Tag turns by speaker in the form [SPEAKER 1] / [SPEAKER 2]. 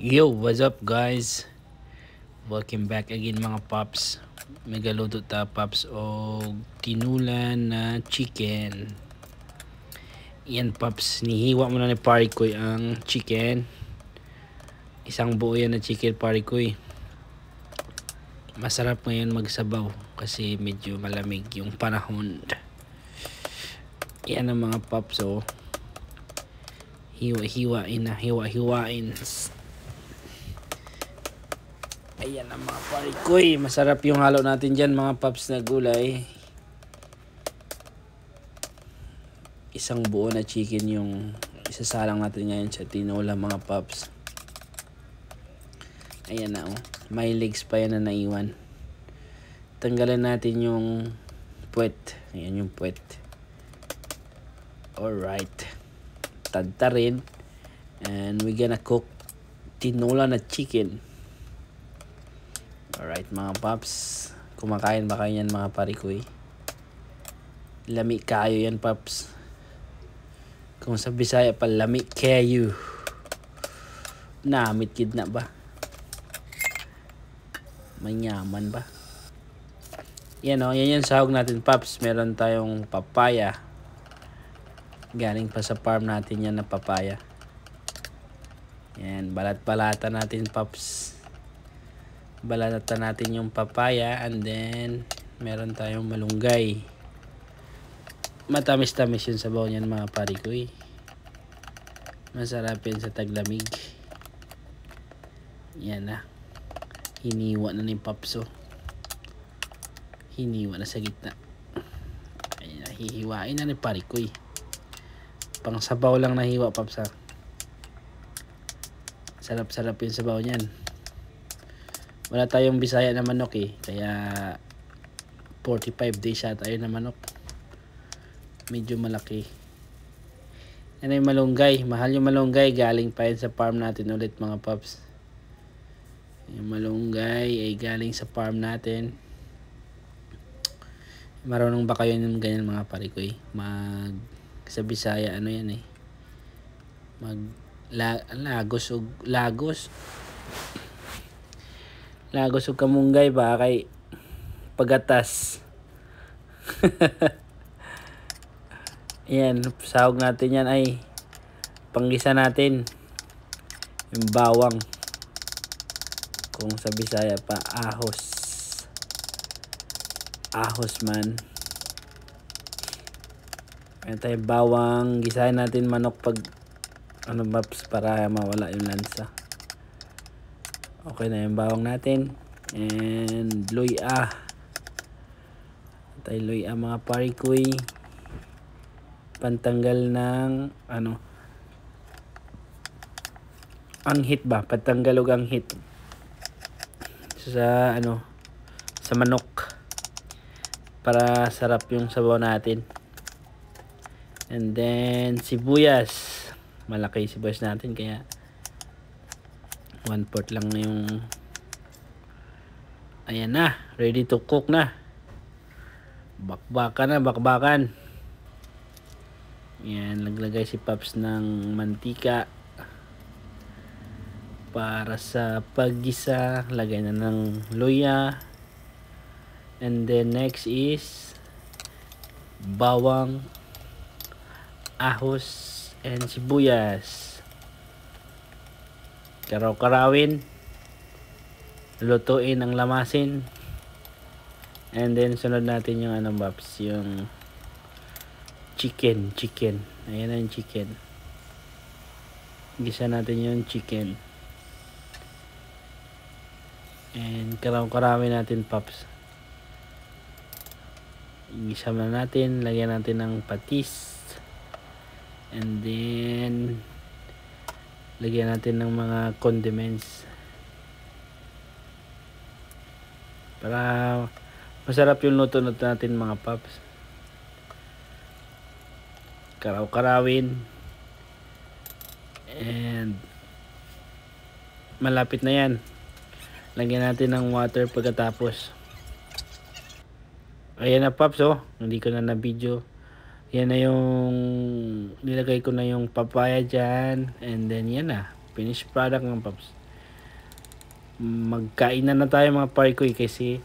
[SPEAKER 1] Yo, what's up guys? Welcome back again mga paps. Megaluto ta paps o tinulan na chicken. Yan paps, nihiwa mo na ni Parikoy ang chicken. Isang buo yan na chicken Parikoy. Masarap ngayon magsabaw kasi medyo malamig yung panahon. Yan ang mga paps o. Hiwa-hiwain na, hiwa-hiwain. Ayan ang mga parikoy. Masarap yung halo natin dyan mga paps na gulay. Isang buo na chicken yung isasalang natin ngayon sa tinola mga paps. Ayan na oh. May legs pa yan na naiwan. Tanggalan natin yung puwet. Ayan yung puwet. Alright. Tadta rin. And we gonna cook tinola na chicken. Alright mga paps, kumakain ba kayo yan mga parikoy? Lami kayo yan paps. Kung sa Bisaya pa, lami kayo. Namit kid na ba? Manyaman ba? Yan o, yan yung sahog natin paps. Meron tayong papaya. Galing pa sa farm natin yan na papaya. Yan, balat-balatan natin paps. Balalatan natin yung papaya, and then meron tayong malunggay. Matamis-tamis yung sabaw niyan mga parikoy. Masarap yan sa taglamig. Yan na. Hiniwa na ni Papso. Hiniwa na sa gitna. Ayan na, hihiwain na ni parikoy. Pang sabaw lang na hiwa Papsa. Sarap-sarap yung sabaw niyan. Wala tayong Bisaya na manok eh. Kaya 45 days siya tayo na manok. Medyo malaki. Yan yung malunggay. Mahal yung malunggay. Galing pa yun sa farm natin ulit mga paps. Yung malunggay ay galing sa farm natin. Marunong ba kayo ng ganyan mga parikoy? Sa Bisaya ano yan eh. Lagos o Lagos o kamunggay ba kay pagatas. Yan, sahog natin yan ay panggisa natin yung bawang. Kung sa Bisaya pa, ahos. Ahos man. Ayan tayo bawang, gisahin natin manok pag maps para mawala yung lansa. Okay na yung bawang natin. And luya. Tayo luya mga parikoy. Pantanggal ng anghit ba? Pantanggal og anghit. Sa sa manok. Para sarap yung sabaw natin. And then sibuyas. Malaki sibuyas natin kaya 1/4 lang yung ayan na, ready to cook na. Bakbakan. Yan, naglagay si Paps ng mantika para sa paggisa. Lagay na ng luya. And then next is bawang, ahos, and sibuyas. Karaw-karawin, lutuin ang lamasin, and then sunod natin yung paps, yung chicken. Ayan na yung chicken. Gisa natin yung chicken, and karaw-karawin natin paps. Gisa na natin, lagyan natin ng patis, and then lagyan natin ng mga condiments para masarap yung luto natin mga paps. Karaw-karawin, and malapit na yan. Lagyan natin ng water pagkatapos. Ayan na paps oh, hindi ko na video. Yan na yung nilagay ko na yung papaya dyan, and then yan na finished product ng paps. magkain na tayo mga parkoy kasi